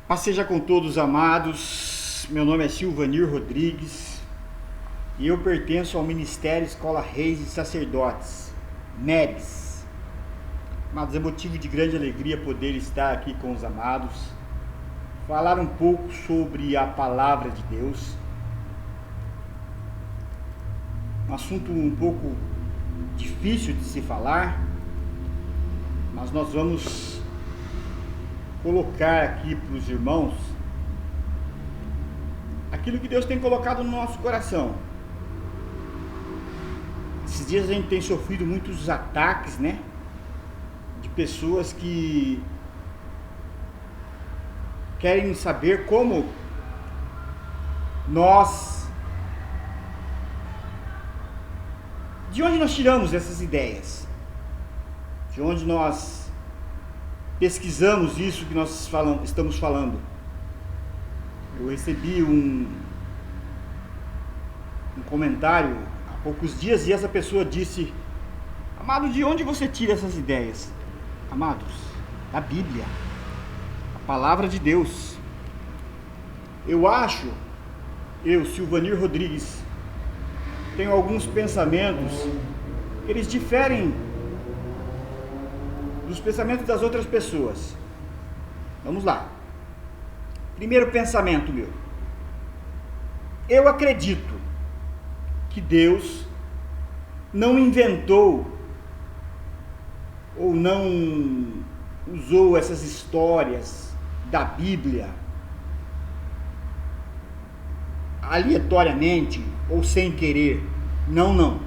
Paz seja com todos, amados. Meu nome é Silvanir Rodrigues e eu pertenço ao Ministério Escola Reis e Sacerdotes, MERES. Amados, é motivo de grande alegria poder estar aqui com os amados, falar um pouco sobre a Palavra de Deus. Um assunto um pouco difícil de se falar, mas nós vamos colocar aqui para os irmãos aquilo que Deus tem colocado no nosso coração. Esses dias a gente tem sofrido muitos ataques, de pessoas que querem saber como de onde nós tiramos essas ideias, de onde nós pesquisamos isso que nós estamos falando. Eu recebi um comentário há poucos dias e essa pessoa disse: amado, de onde você tira essas ideias? Amados, da Bíblia, a Palavra de Deus. Eu, Silvanir Rodrigues, tenho alguns pensamentos, eles diferem dos pensamentos das outras pessoas. Vamos lá. Primeiro pensamento meu: eu acredito que Deus não inventou ou não usou essas histórias da Bíblia aleatoriamente ou sem querer. Não.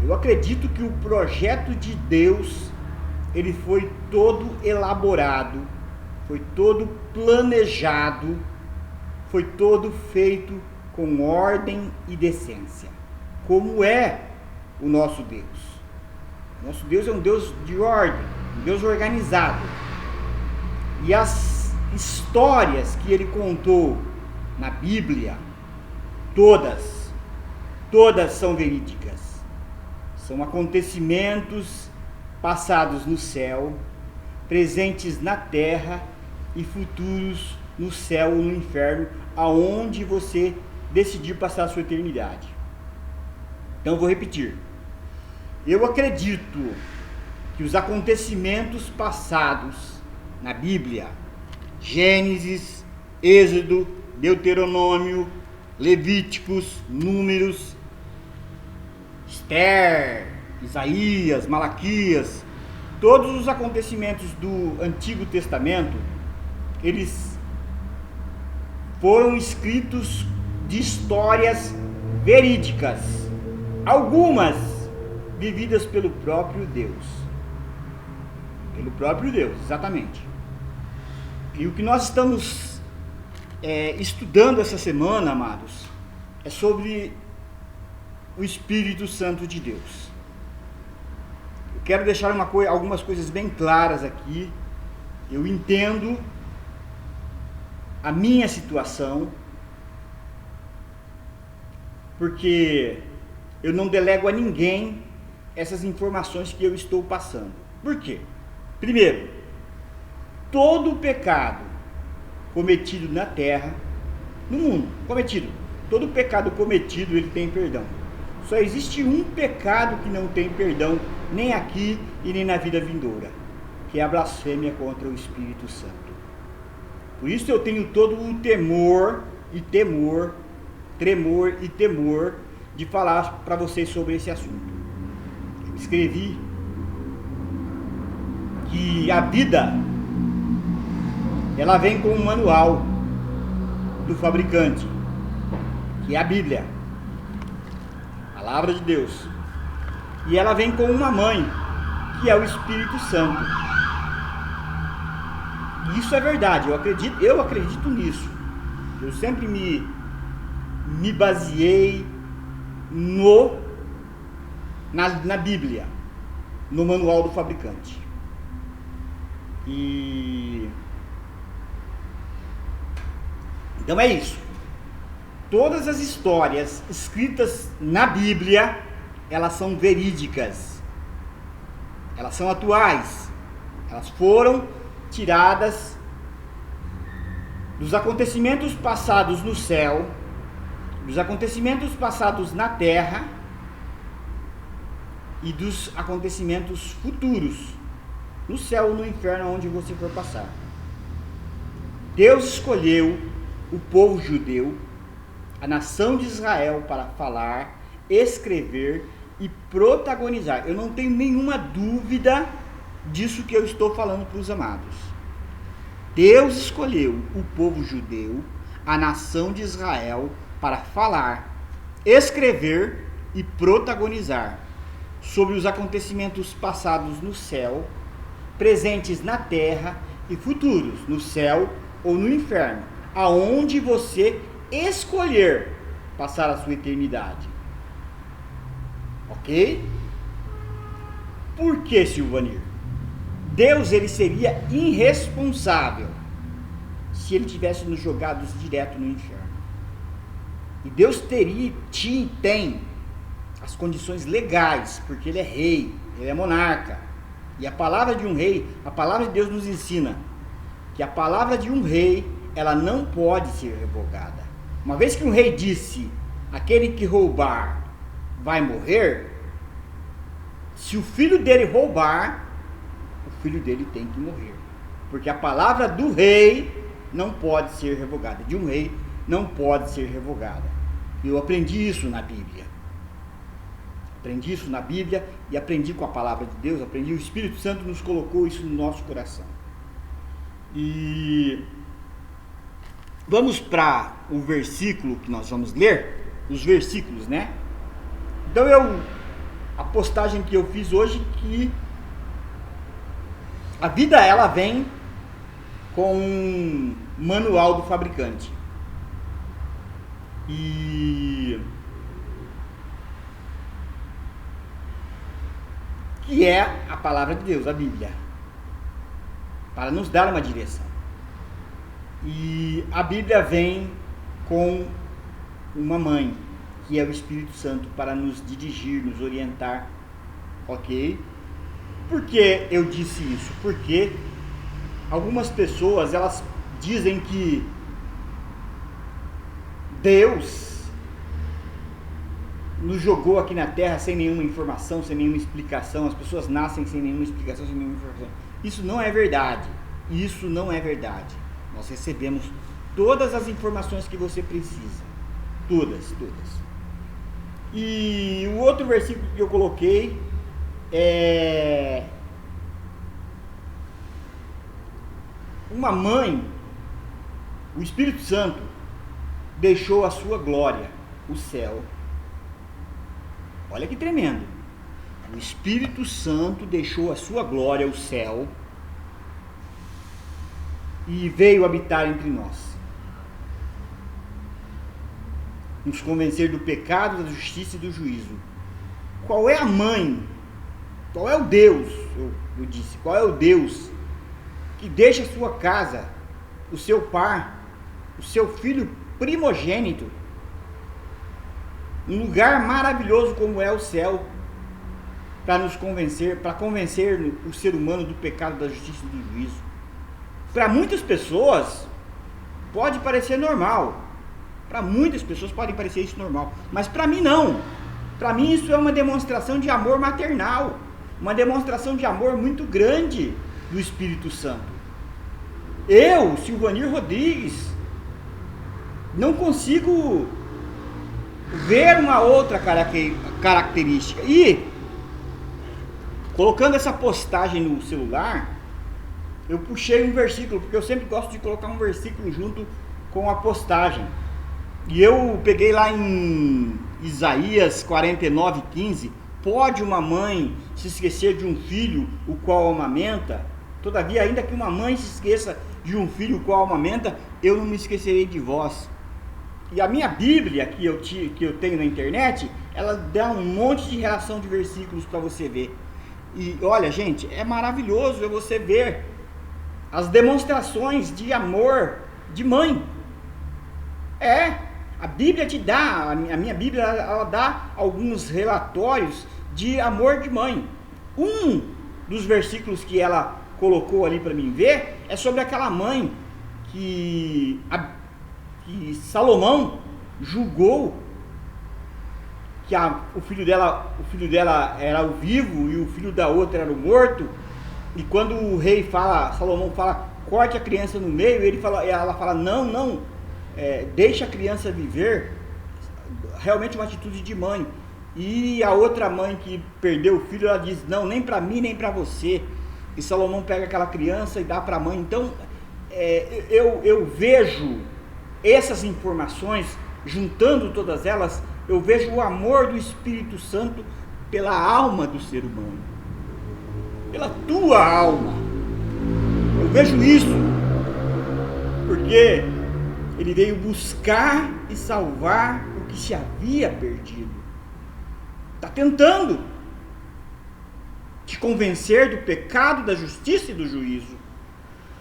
Eu acredito que o projeto de Deus, ele foi todo elaborado, foi todo planejado, foi todo feito com ordem e decência, como é o nosso Deus. Nosso Deus é um Deus de ordem, um Deus organizado. E as histórias que ele contou na Bíblia, todas são verídicas. São acontecimentos passados no céu, presentes na terra e futuros no céu ou no inferno, aonde você decidir passar a sua eternidade. Então eu vou repetir. Eu acredito que os acontecimentos passados na Bíblia, Gênesis, Êxodo, Deuteronômio, Levíticos, Números, Esther, Isaías, Malaquias, todos os acontecimentos do Antigo Testamento, eles foram escritos de histórias verídicas, algumas vividas pelo próprio Deus. Pelo próprio Deus, exatamente. E o que nós estamos estudando essa semana, amados, é sobre o Espírito Santo de Deus. Eu quero deixar algumas coisas bem claras aqui. Eu entendo a minha situação, porque eu não delego a ninguém essas informações que eu estou passando. Por quê? Primeiro, todo pecado cometido na terra, no mundo, todo pecado cometido, ele tem perdão. Só existe um pecado que não tem perdão, nem aqui e nem na vida vindoura, que é a blasfêmia contra o Espírito Santo. Por isso eu tenho todo o tremor e temor de falar para vocês sobre esse assunto. Eu escrevi que a vida, ela vem com um manual do fabricante, que é a Bíblia, a Palavra de Deus, e ela vem com uma mãe, que é o Espírito Santo. E isso é verdade, eu acredito nisso. Eu sempre me baseei na Bíblia, no manual do fabricante. Então é isso. Todas as histórias escritas na Bíblia, elas são verídicas. Elas são atuais. Elas foram tiradas dos acontecimentos passados no céu, dos acontecimentos passados na terra e dos acontecimentos futuros no céu ou no inferno, onde você for passar. Deus escolheu o povo judeu, a nação de Israel, para falar, escrever e protagonizar. Eu não tenho nenhuma dúvida disso que eu estou falando para os amados. Deus escolheu o povo judeu, a nação de Israel, para falar, escrever e protagonizar sobre os acontecimentos passados no céu, presentes na terra e futuros no céu ou no inferno, aonde você escolher passar a sua eternidade. Ok? Por que, Silvanir? Deus, ele seria irresponsável se ele tivesse nos jogados direto no inferno. E Deus tem as condições legais, porque ele é rei, ele é monarca. E a palavra de um rei, a palavra de Deus nos ensina que a palavra de um rei, ela não pode ser revogada. Uma vez que um rei disse, aquele que roubar vai morrer, se o filho dele roubar, o filho dele tem que morrer. Porque a palavra do rei não pode ser revogada. De um rei não pode ser revogada. Eu aprendi isso na Bíblia. Aprendi isso na Bíblia e aprendi com a palavra de Deus, aprendi, o Espírito Santo nos colocou isso no nosso coração. E vamos para o versículo que nós vamos ler, os versículos, né? Então a postagem que eu fiz hoje, que a vida, ela vem com um manual do fabricante. E que é a palavra de Deus, a Bíblia, para nos dar uma direção. E a Bíblia vem com uma mãe, que é o Espírito Santo, para nos dirigir, nos orientar, ok? Por que eu disse isso? Porque algumas pessoas, elas dizem que Deus nos jogou aqui na Terra sem nenhuma informação, sem nenhuma explicação. As pessoas nascem sem nenhuma explicação, sem nenhuma informação. Isso não é verdade. Isso não é verdade. Nós recebemos todas as informações que você precisa. Todas. E o outro versículo que eu coloquei é: uma mãe, o Espírito Santo, deixou a sua glória, o céu. Olha que tremendo. O Espírito Santo deixou a sua glória, o céu, e veio habitar entre nós, nos convencer do pecado, da justiça e do juízo. Qual é a mãe? Qual é o Deus? Eu disse, qual é o Deus que deixa a sua casa, o seu par, o seu filho primogênito, um lugar maravilhoso como é o céu, para nos convencer, para convencer o ser humano do pecado, da justiça e do juízo? Para muitas pessoas pode parecer normal, para muitas pessoas pode parecer isso normal, mas para mim não. Para mim isso é uma demonstração de amor maternal, uma demonstração de amor muito grande do Espírito Santo. Eu, Silvanir Rodrigues, não consigo ver uma outra característica. E colocando essa postagem no celular, eu puxei um versículo, porque eu sempre gosto de colocar um versículo junto com a postagem. E eu peguei lá em Isaías 49:15. Pode uma mãe se esquecer de um filho o qual amamenta? Todavia, ainda que uma mãe se esqueça de um filho o qual amamenta, eu não me esquecerei de vós. E a minha Bíblia, que eu tenho na internet, ela dá um monte de relação de versículos para você ver. E olha, gente, é maravilhoso você ver as demonstrações de amor de mãe. A Bíblia te dá, a minha Bíblia, ela dá alguns relatórios de amor de mãe. Um dos versículos que ela colocou ali para mim ver é sobre aquela mãe que Salomão julgou que o filho dela era o vivo e o filho da outra era o morto, e quando o rei Salomão fala, corte a criança no meio, ela fala, não, deixa a criança viver, realmente uma atitude de mãe. E a outra mãe que perdeu o filho, ela diz, não, nem para mim, nem para você. E Salomão pega aquela criança e dá para a mãe. Então, eu vejo essas informações, juntando todas elas, eu vejo o amor do Espírito Santo pela alma do ser humano, pela tua alma. Eu vejo isso, porque ele veio buscar e salvar o que se havia perdido. Está tentando te convencer do pecado, da justiça e do juízo.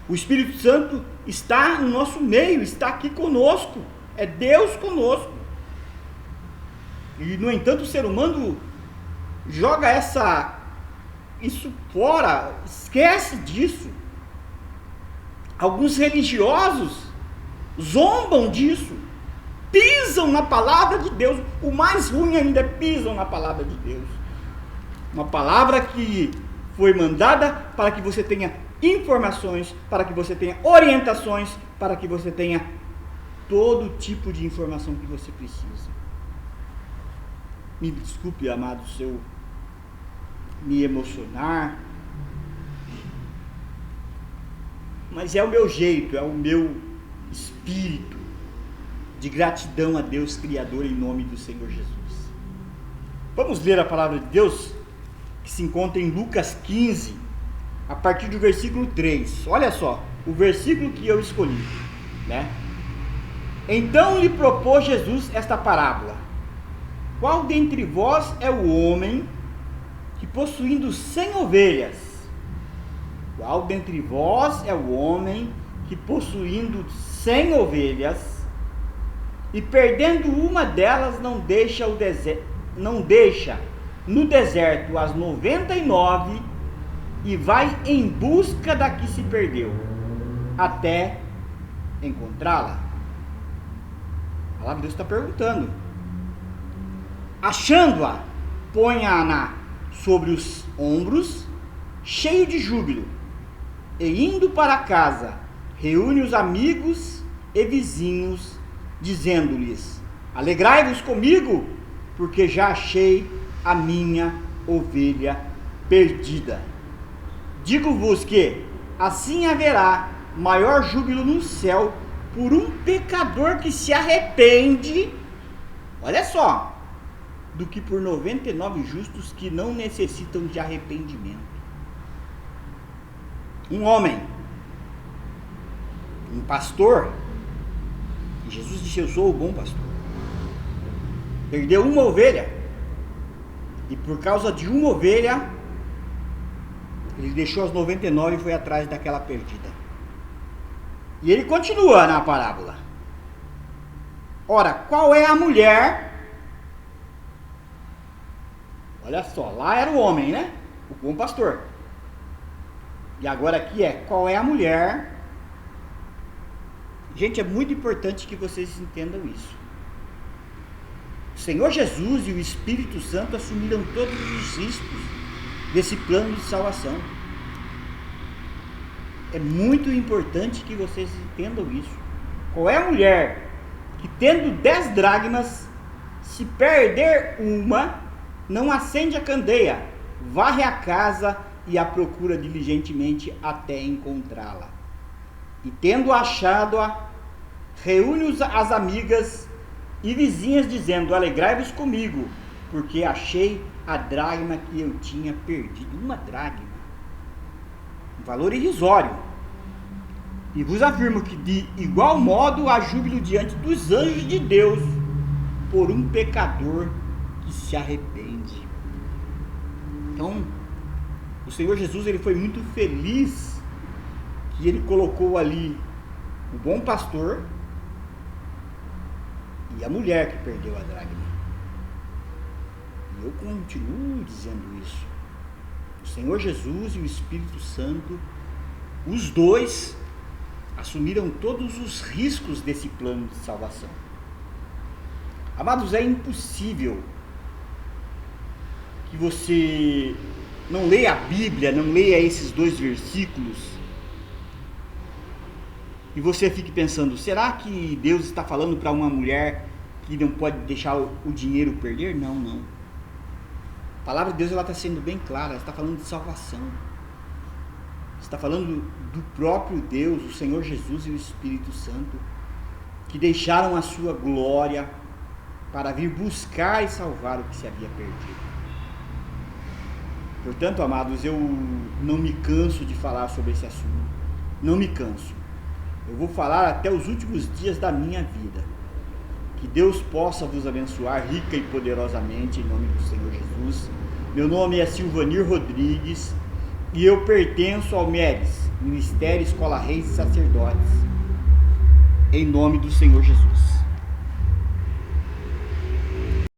O Espírito Santo está no nosso meio, está aqui conosco, é Deus conosco. E, no entanto, o ser humano joga isso fora, esquece disso. Alguns religiosos zombam disso, pisam na palavra de Deus. O mais ruim ainda é pisam na palavra de Deus. Uma palavra que foi mandada para que você tenha informações, para que você tenha orientações, para que você tenha todo tipo de informação que você precisa. Me desculpe, amado, se eu me emocionar, mas é o meu jeito, é o meu espírito de gratidão a Deus Criador em nome do Senhor Jesus. Vamos ler a palavra de Deus que se encontra em Lucas 15, a partir do versículo 3. Olha só, o versículo que eu escolhi, né? Então lhe propôs Jesus esta parábola: qual dentre vós é o homem que, possuindo 100 ovelhas, qual dentre vós é o homem que, possuindo 100 ovelhas, e perdendo uma delas, não deixa no deserto as 99 e vai em busca da que se perdeu, até encontrá-la? A palavra de Deus está perguntando. Achando-a, põe-a sobre os ombros, cheio de júbilo, e indo para casa, reúne os amigos e vizinhos, dizendo-lhes: alegrai-vos comigo, porque já achei a minha ovelha perdida. Digo-vos que assim haverá maior júbilo no céu por um pecador que se arrepende, olha só, do que por 99 justos que não necessitam de arrependimento. Um homem, um pastor, Jesus disse: eu sou o bom pastor, perdeu uma ovelha, e por causa de uma ovelha, ele deixou as 99 e foi atrás daquela perdida. E ele continua na parábola. Ora, qual é a mulher? Olha só, lá era o homem, né? O bom pastor. E agora aqui qual é a mulher? Gente, é muito importante que vocês entendam isso. O Senhor Jesus e o Espírito Santo assumiram todos os riscos desse plano de salvação. É muito importante que vocês entendam isso. Qual é a mulher que, tendo 10 dracmas, se perder uma, não acende a candeia, varre a casa e a procura diligentemente até encontrá-la? E tendo achado-a, reúne as amigas e vizinhas, dizendo: alegrai-vos comigo, porque achei a dracma que eu tinha perdido. Uma dracma, um valor irrisório. E vos afirmo que de igual modo há júbilo diante dos anjos de Deus por um pecador que se arrepende. Então, o Senhor Jesus, ele foi muito feliz que ele colocou ali o bom pastor e a mulher que perdeu a dracma. E eu continuo dizendo isso. O Senhor Jesus e o Espírito Santo, os dois assumiram todos os riscos desse plano de salvação. Amados, é impossível que você não leia a Bíblia, não leia esses 2 versículos e você fique pensando, será que Deus está falando para uma mulher que não pode deixar o dinheiro perder? Não, não. A palavra de Deus está sendo bem clara, ela está falando de salvação. Está falando do próprio Deus, o Senhor Jesus e o Espírito Santo, que deixaram a sua glória para vir buscar e salvar o que se havia perdido. Portanto, amados, eu não me canso de falar sobre esse assunto. Não me canso. Eu vou falar até os últimos dias da minha vida. Que Deus possa vos abençoar rica e poderosamente, em nome do Senhor Jesus. Meu nome é Silvanir Rodrigues e eu pertenço ao MERES, Ministério Escola Reis e Sacerdotes, em nome do Senhor Jesus.